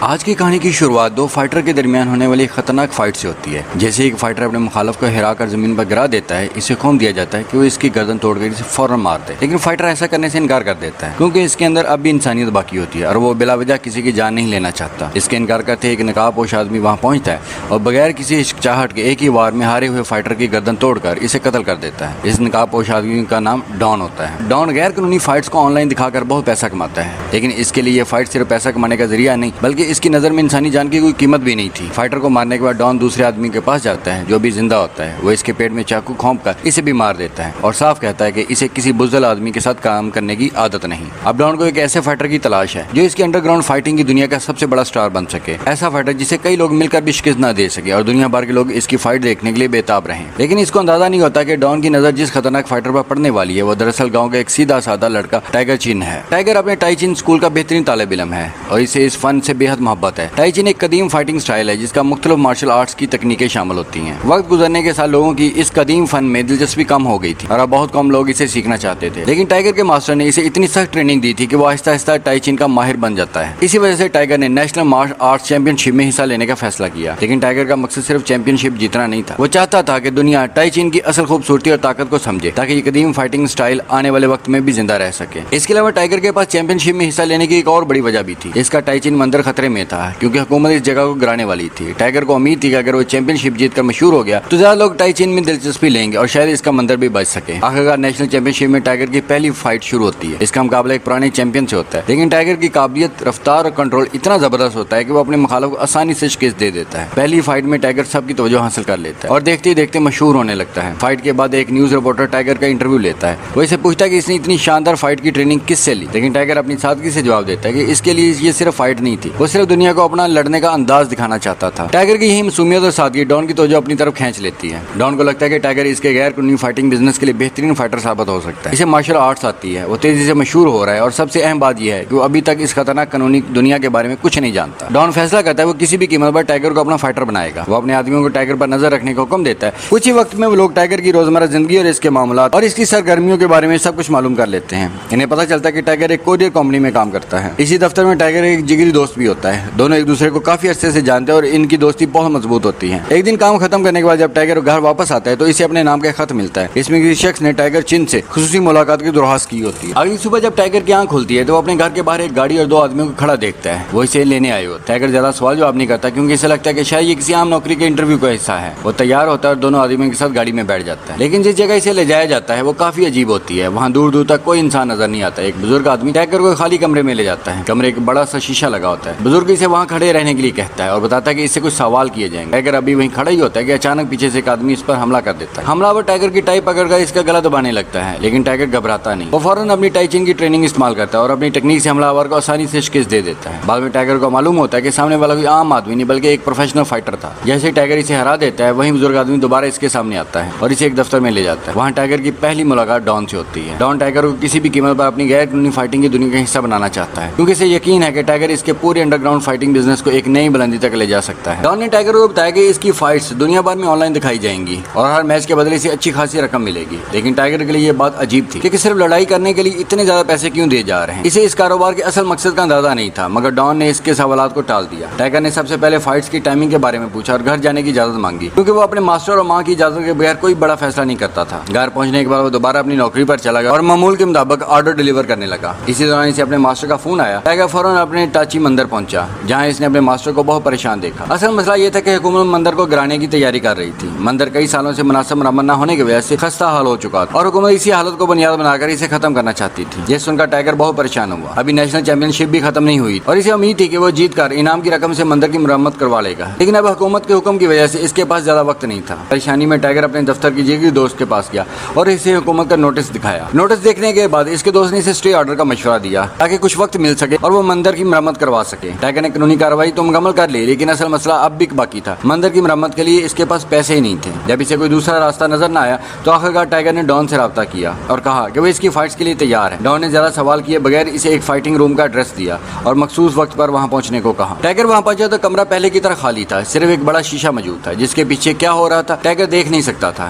آج کی کہانی کی شروعات دو فائٹر کے درمیان ہونے والی خطرناک فائٹ سے ہوتی ہے۔ جیسے ایک فائٹر اپنے مخالف کو ہرا کر زمین پر گرا دیتا ہے، اسے حکم دیا جاتا ہے کہ وہ اس کی گردن توڑ کر اسے فوراً مار دے، لیکن فائٹر ایسا کرنے سے انکار کر دیتا ہے کیونکہ اس کے اندر اب بھی انسانیت باقی ہوتی ہے اور وہ بلا وجہ کسی کی جان نہیں لینا چاہتا۔ اس کے انکار کرتے ایک نقاب پوش آدمی وہاں پہنچتا ہے اور بغیر کسی ہچکچاہٹ کے ایک ہی وار میں ہارے ہوئے فائٹر کی گردن توڑ کر اسے قتل کر دیتا ہے۔ اس نقاب پوش آدمی کا نام ڈان ہوتا ہے۔ ڈان غیر قانونی فائٹس کو آن لائن دکھا کر بہت پیسہ کماتا ہے، لیکن اس کے لیے یہ فائٹ صرف پیسہ کمانے کا ذریعہ نہیں بلکہ اس کی نظر میں انسانی جان کی کوئی قیمت بھی نہیں تھی۔ فائٹر کو مارنے کے بعد ڈان دوسرے آدمی کے پاس جاتا ہے جو بھی زندہ ہوتا ہے، وہ اس کے پیٹ میں چاقو کھونپ کر اسے بھی مار دیتا ہے اور صاف کہتا ہے کہ اسے کسی بزدل آدمی کے ساتھ کام کرنے کی عادت نہیں۔ اب ڈان کو ایک ایسے فائٹر کی تلاش ہے جو اس کی انڈر گراؤنڈ فائٹنگ کی دنیا کا سب سے بڑا سٹار بن سکے، ایسا فائٹر جسے کئی لوگ مل کر بھی شکست نہ دے سکے اور دنیا بھر کے لوگ اس کی فائٹ دیکھنے کے لیے بےتاب رہیں۔ لیکن اس کو اندازہ نہیں ہوتا کہ ڈان کی نظر جس خطرناک فائٹر پر پڑنے والی ہے وہ دراصل گاؤں کا ایک سیدھا سادہ لڑکا ٹائیگر چین ہے۔ ٹائیگر اپنے ٹائی چین اسکول کا بہترین طالب علم ہے اور اسے اس فن سے بے حد محبت ہے۔ ٹائی چین ایک قدیم فائٹنگ سٹائل ہے جس کا مختلف مارشل آرٹس کی تکنیکیں شامل ہوتی ہیں۔ وقت گزرنے کے ساتھ لوگوں کی اس قدیم فن میں دلچسپی کم ہو گئی تھی اور اب بہت کم لوگ اسے سیکھنا چاہتے تھے، لیکن ٹائیگر کے ماسٹر نے اسے اتنی سخت ٹریننگ دی تھی کہ وہ آہستہ آہستہ ٹائی چین کا ماہر بن جاتا ہے۔ اسی وجہ سے ٹائیگر نے نیشنل مارشل آرٹس چیمپئن شپ میں حصہ لینے کا فیصلہ کیا، لیکن ٹائیگر کا مقصد صرف چیمپئن شپ جیتنا نہیں تھا، وہ چاہتا تھا کہ دنیا ٹائی چین کی اصل خوبصورتی اور طاقت کو سمجھے تاکہ یہ قدیم فائٹنگ سٹائل آنے والے وقت میں بھی زندہ رہ سکے۔ اس کے علاوہ ٹائیگر کے پاس چیمپئن شپ میں حصہ لینے کی ایک اور بڑی وجہ بھی تھی۔ اس کا ٹائی چین مندر خطرے میں تھا کیونکہ حکومت اس جگہ کو گرانے والی تھی۔ ٹائیگر کو امید تھی کہ اگر وہ چیمپئن شپ جیت کر مشہور ہو گیا تو زیادہ لوگ ٹائی چین میں دلچسپی لیں گے اور شاید اس کا مندر بھی بچ سکے۔ آخرکار نیشنل چیمپئن شپ میں ٹائیگر کی پہلی فائٹ شروع ہوتی ہے۔ اس کا مقابلہ ایک پرانے چیمپئن سے ہوتا ہے، لیکن ٹائیگر کی قابلیت، رفتار اور کنٹرول اتنا زبردست ہوتا ہے کہ وہ اپنے مخالف کو آسانی سے شکست دے دیتا ہے۔ پہلی فائٹ میں ٹائیگر سب کی توجہ حاصل کر لیتا ہے اور دیکھتے ہی دیکھتے مشہور ہونے لگتا ہے۔ فائٹ کے بعد ایک نیوز رپورٹر ٹائیگر کا انٹرویو لیتا ہے، وہ اسے پوچھتا ہے کہ اس نے اتنی شاندار فائٹ کی ٹریننگ کس سے لی، لیکن ٹائیگر اپنی سادگی سے جواب دیتا ہے کہ اس کے لیے یہ صرف فائٹ نہیں تھی، وہ صرف دنیا کو اپنا لڑنے کا انداز دکھانا چاہتا تھا۔ ٹائیگر کی یہی معصومیت اور سادگی ڈان کی توجہ اپنی طرف کھینچ لیتی ہے۔ ڈان کو لگتا ہے کہ ٹائیگر اس کے غیر قانونی فائٹنگ بزنس کے لیے بہترین فائٹر ثابت ہو سکتا ہے۔ اسے مارشل آرٹس آتی ہے، وہ تیزی سے مشہور ہو رہا ہے اور سب سے اہم بات یہ ہے کہ وہ ابھی تک اس خطرناک قانونی دنیا کے بارے میں کچھ نہیں جانتا۔ ڈان فیصلہ کرتا ہے وہ کسی بھی قیمت پر ٹائیگر کو اپنا فائٹر بنائے گا۔ وہ اپنے آدمیوں کو ٹائیگر پر نظر رکھنے کا حکم دیتا ہے۔ کچھ ہی وقت میں وہ لوگ ٹائیگر کی روزمرہ زندگی اور اس کے معاملات اور اس کی سرگرمیوں کے بارے میں سب کچھ معلوم کر لیتے ہیں۔ انہیں پتہ چلتا ہے کہ ٹائیگر ایک کوریئر کمپنی میں کام کرتا ہے۔ اسی دفتر میں ٹائیگر ایک جگری دوست بھی ہوتا ہے۔ دونوں ایک دوسرے کو کافی عرصے سے جانتے ہیں اور ان کی دوستی بہت مضبوط ہوتی ہے۔ ایک دن کام ختم کرنے کے بعد جب ٹائیگر گھر واپس آتا ہے تو اسے اپنے نام کا خط ملتا ہے۔ اس میں کسی شخص نے ٹائیگر چین سے خصوصی ملاقات کی درخواست کی ہوتی ہے۔ اگلی صبح جب ٹائیگر کی آنکھ کھلتی ہے تو وہ اپنے گھر کے باہر ایک گاڑی اور دو آدمیوں کو کھڑا دیکھتا ہے، وہ اسے لینے آئے ہوتے ہیں۔ ٹائیگر زیادہ سوال جواب نہیں کرتا کیونکہ اسے لگتا ہے کہ شاید یہ کسی عام نوکری کے انٹرویو کا حصہ ہے۔ وہ تیار ہوتا ہے اور دونوں آدمیوں کے ساتھ گاڑی میں بیٹھ جاتا ہے، لیکن جس جگہ اسے لے جایا جاتا ہے وہ کافی عجیب ہوتی ہے۔ وہاں دور دور تک کوئی انسان نظر نہیں آتا۔ ایک بزرگ آدمی ٹائیگر کو خالی کمرے میں لے جاتا ہے۔ کمرے ایک بڑا سا شیشہ لگا ہوتا ہے۔ بزرگ اسے وہاں کھڑے رہنے کے لیے کہتا ہے اور بتاتا ہے کہ اس سے کچھ سوال کیے جائیں گے۔ ٹائیگر ابھی وہیں کھڑا ہی ہوتا ہے کہ اچانک پیچھے سے ایک آدمی اس پر حملہ کر دیتا ہے۔ حملہ ٹائیگر کی ٹائی پکڑ کر اس کا گلا دبانے لگتا ہے، لیکن ٹائیگر گھبراتا نہیں۔ وہ فوراً اپنی ٹائی چین کی ٹریننگ استعمال کرتا ہے اور اپنی ٹیکنیک سے حملہ آور کو آسانی سے شکست دے دیتا ہے۔ بعد میں ٹائیگر کو معلوم ہوتا ہے کہ سامنے والا کوئی عام آدمی نہیں بلکہ ایک پروفیشنل فائٹر تھا۔ جیسے ہی ٹائیگر اسے ہرا دیتا ہے وہیں بزرگ آدمی دوبارہ اس کے سامنے آتا ہے اور اسے ایک دفتر میں لے جاتا ہے۔ وہاں ٹائیگر کی پہلی ملاقات ڈان سے ہوتی ہے۔ ڈان ٹائیگر کو کسی بھی قیمت پر اپنی غیر قانونی فائٹنگ کی دنیا کا حصہ بنانا چاہتا ہے کیونکہ اسے یقین ہے کہ ٹائیگر اس کے پورے انڈر گراؤنڈ فائٹنگ بزنس کو ایک نئی بلندی تک لے جا سکتا ہے۔ ڈان نے ٹائیگر کو بتایا کہ اس کی فائٹس دنیا بھر میں آن لائن دکھائی جائیں گی اور ہر میچ کے بدلے سے اچھی خاصی رقم ملے گی، لیکن ٹائیگر کے لیے یہ بات عجیب تھی کہ صرف لڑائی کرنے کے لیے اتنے زیادہ پیسے کیوں دیے جا رہے ہیں۔ اسے اس کاروبار کے اصل مقصد کا اندازہ نہیں تھا، مگر ڈان نے اس کے سوالات کو ٹال دیا۔ ٹائیگر نے سب سے پہلے فائٹس کی ٹائمنگ کے بارے میں پوچھا اور گھر جانے کی اجازت مانگی کیونکہ وہ اپنے ماسٹر اور ماں کی اجازت کے بغیر کوئی بڑا فیصلہ نہیں کرتا تھا۔ گھر پہنچنے کے بعد وہ دوبارہ اپنی نوکری پر چلا گیا اور معمول کے مطابق آرڈر ڈیلیور کرنے لگا۔ اسی دوران اسے اپنے ماسٹر کا فون آیا۔ ٹائیگر فوراً اپنے ٹاچی مندر پہنچا جہاں اس نے اپنے ماسٹر کو بہت پریشان دیکھا۔ اصل مسئلہ یہ تھا کہ حکومت مندر کو گرانے کی تیاری کر رہی تھی۔ مندر کئی سالوں سے مناسب مرمت نہ ہونے کی وجہ سے خستہ حال ہو چکا تھا اور حکومت اسی حالت کو بنیاد بنا کر اسے ختم کرنا چاہتی تھی۔ یہ سن کر ٹائیگر بہت پریشان ہوا۔ ابھی نیشنل چیمپئن شپ بھی ختم نہیں ہوئی اور اسے امید تھی کہ وہ جیت کر انعام کی رقم سے مندر کی مرمت کروا لے گا، لیکن اب حکومت کے حکم کی وجہ سے اس کے پاس زیادہ وقت نہیں تھا۔ پریشانی میں ٹائیگر اپنے دفتر کی جگری دوست کے پاس گیا اور اسے حکومت کا نوٹس دکھایا۔ نوٹس دیکھنے کے بعد اس کے دوست نے اسے اسٹے آرڈر کا مشورہ دیا تاکہ کچھ وقت مل سکے اور وہ مندر کی مرمت کروا سکے۔ ٹائیگر نے قانونی کارروائی تو مکمل کر لی، لیکن اصل مسئلہ اب بھی باقی تھا۔ مندر کی مرمت کے لیے اس کے پاس پیسے ہی نہیں تھے۔ جب اسے کوئی دوسرا راستہ نظر نہ آیا تو آخرکار ٹائیگر نے ڈان سے رابطہ کیا اور کہا کہ وہ اس کی فائٹس کے لیے تیار ہے۔ ڈان نے زیادہ سوال کیے بغیر اسے ایک فائٹنگ روم کا ایڈریس دیا اور مخصوص وقت پر وہاں پہنچنے کو کہا۔ ٹائیگر وہاں پہنچا تو کمرہ پہلے کی طرح خالی تھا، صرف ایک بڑا شیشہ موجود تھا جس کے پیچھے کیا ہو رہا تھا ٹائیگر دیکھ نہیں سکتا تھا۔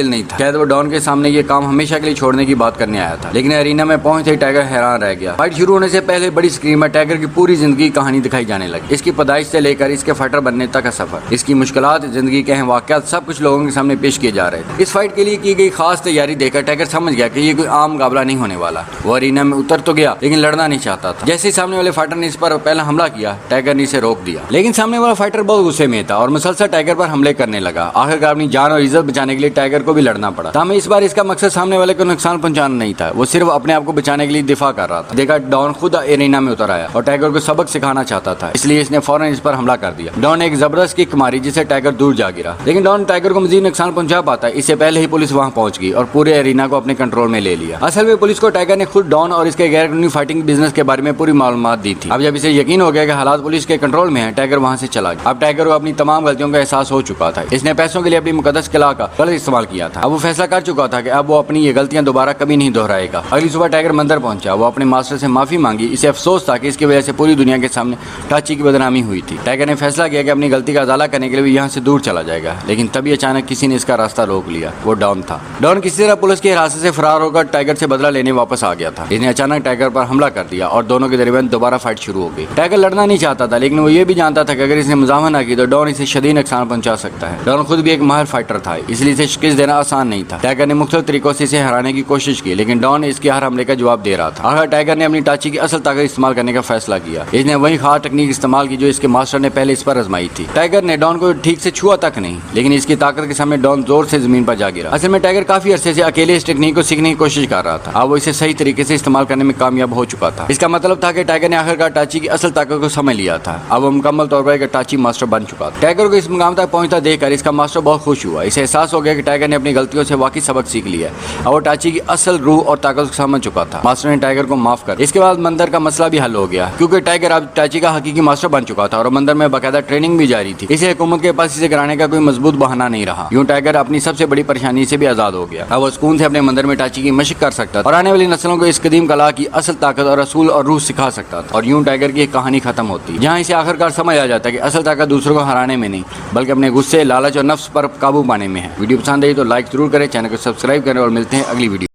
بزدل نہیں تھا، شاید وہ ڈان کے سامنے یہ کام ہمیشہ کے لیے چھوڑنے کی بات کرنے آیا تھا، لیکن ارینا میں پہنچتے ہی ٹائگر حیران رہ گیا۔ فائٹ شروع ہونے سے پہلے بڑی اسکرین میں ٹائگر کی پوری زندگی کی کہانی دکھائی جانے لگی، اس کی پیدائش سے لے کر اس کے فائٹر بننے تک کا سفر، اس کی مشکلات، زندگی کے اہم واقعات، سب کچھ لوگوں کے سامنے پیش کیے جا رہے تھے۔ اس فائٹ کے لیے کی گئی خاص تیاری دیکھ کر ٹائگر سمجھ گیا کہ یہ کوئی عام مقابلہ نہیں ہونے والا۔ وہ ارینا میں اتر تو گیا لیکن لڑنا نہیں چاہتا تھا۔ جیسے ہی سامنے والے فائٹر نے اس پر پہلا حملہ کیا، ٹائگر نے اسے روک دیا، لیکن سامنے والا فائٹر بہت غصے میں تھا اور مسلسل ٹائگر پر حملے کرنے لگا۔ آخرکار اپنی جان اور عزت بچانے کے لیے ٹائگر کو بھی لڑنا پڑا۔ تاہم اس بار اس کا مقصد سامنے والے کو نقصان پہنچانا نہیں تھا، وہ صرف اپنے آپ کو بچانے کے لیے دفاع کر رہا تھا۔ دیکھا ڈان خود ارینا میں اتر آیا اور ٹائگر کو سبق سکھانا چاہتا تھا، اس لیے اس نے فوراً اس پر حملہ کر دیا۔ ڈان نے ایک زبردست کک ماری جسے ٹائگر دور جا گرا، لیکن ڈان ٹائگر کو مزید نقصان پہنچا پاتا ہے اس سے پہلے ہی پولیس وہاں پہنچ گئی اور پورے ارینا کو اپنے کنٹرول میں لے لیا۔ اصل میں پولیس کو ٹائگر نے خود ڈان اور اس کے غیر قانونی فائٹنگ بزنس کے بارے میں پوری معلومات دی تھی۔ اب جب اسے یقین ہو گیا کہ حالات پولیس کے کنٹرول میں ہیں، ٹائگر وہاں سے چلا گیا۔ اب ٹائگر کو اپنی تمام غلطیوں کا احساس ہو چکا تھا، اس نے پیسوں کے لیے اپنی مقدس قلعہ کا غلط استعمال کیا تھا۔ اب وہ فیصلہ کر چکا تھا کہ اب وہ اپنی یہ غلطیاں دوبارہ کبھی نہیں دہرائے گا۔ اگلی صبح ٹائگر مندر پہنچا، وہ اپنے ماسٹر سے معافی مانگی، اسے افسوس تھا کہ اس کی وجہ سے پوری دنیا کے سامنے ٹاچی کی بدنامی ہوئی تھی۔ ٹائگر نے فیصلہ کیا کہ اپنی غلطی کا ازالہ کرنے کے لیے وہ یہاں سے دور چلا جائے گا، لیکن تبھی اچانک کسی نے اس کا راستہ روک لیا۔ وہ ڈان تھا۔ ڈان کسی طرح پولیس کی حراست سے فرار ہو کر ٹائگر سے بدلہ لینے واپس آ گیا تھا۔ اس نے اچانک ٹائگر پر حملہ کر دیا اور دونوں کے درمیان دوبارہ فائٹ شروع ہو گئی۔ ٹائگر لڑنا نہیں چاہتا تھا، لیکن وہ یہ بھی جانتا تھا کہ اگر اس نے مزاحمت نہ کی تو ڈان اسے شدید نقصان پہنچا سکتا ہے۔ ڈان خود بھی ایک ماہر فائٹر تھا، اس لیے اسے شکست دینا آسان نہیں تھا۔ ٹائگر نے مختلف طریقوں سے اسے ہرانے کی کوشش کی، لیکن ڈان اس کے ہر حملے کا جواب دے رہا تھا۔ آخر ٹائگر نے اپنی ٹاچی کی اصل طاقت استعمال کرنے کا فیصلہ کیا۔ اس نے وہی خاص ٹیکنیک استعمال کی جو اس کے ماسٹر نے پہلے اس پر آزمائی تھی۔ ٹائگر نے ڈان کو ٹھیک سے چھوا تک نہیں، لیکن اس کی طاقت کے سامنے ڈان زور سے زمین پر جا گرا۔ اصل میں ٹائگر کافی عرصے سے اکیلے اس ٹیکنیک کو سیکھنے کی کوشش کر رہا تھا، اب وہ اسے صحیح طریقے سے استعمال کرنے میں کامیاب ہو چکا تھا۔ اس کا مطلب تھا کہ ٹائگر نے آخرکار ٹاچی کی اصل طاقت کو سمجھ لیا تھا، اب وہ مکمل طور پر ایک ٹاچی ماسٹر بن چکا تھا۔ ٹائگر کو اس مقام تک پہنچتا دیکھ کر اس کا ماسٹر بہت خوش ہوا، اسے احساس ہو گیا کہ ٹائگر نے اپنی غلطیوں سے واقعی سبق سیکھ لیا ہے، اب وہ ٹاچی کی اصل روح اور طاقت کو سمجھ چکا تھا۔ ماسٹر نے ٹائگر کو معاف کر اس کے بعد مندر کا مسئلہ بھی حل ہو گیا، کیونکہ ٹائگر اب ٹاچی کا حقیقی ماسٹر بن چکا تھا اور مندر میں باقاعدہ ٹریننگ بھی جاری تھی، اسے حکومت کے پاس اسے کرانے کا کوئی مضبوط بہانہ نہیں رہا۔ یوں ٹائگر اپنی سب سے بڑی پریشانی سے بھی آزاد ہو گیا، اب وہ سکون سے اپنے مندر میں ٹاچی کی مشق کر سکتا تھا اور آنے والی نسلوں کو اس قدیم کلا کی اصل طاقت اور اصول اور روح سکھا سکتا تھا۔ اور یوں ٹائگر کی ایک کہانی ختم ہوتی، جہاں اسے آخرکار سمجھ آ جاتا ہے کہ اصل طاقت دوسروں کو ہرانے میں نہیں بلکہ اپنے غصے، لالچ اور نفس پر قابو پانے میں ہے۔ ویڈیو پسند آئی تو لائک ضرور کریں، چینل کو سبسکرائب کریں اور ملتے ہیں اگلی ویڈیو۔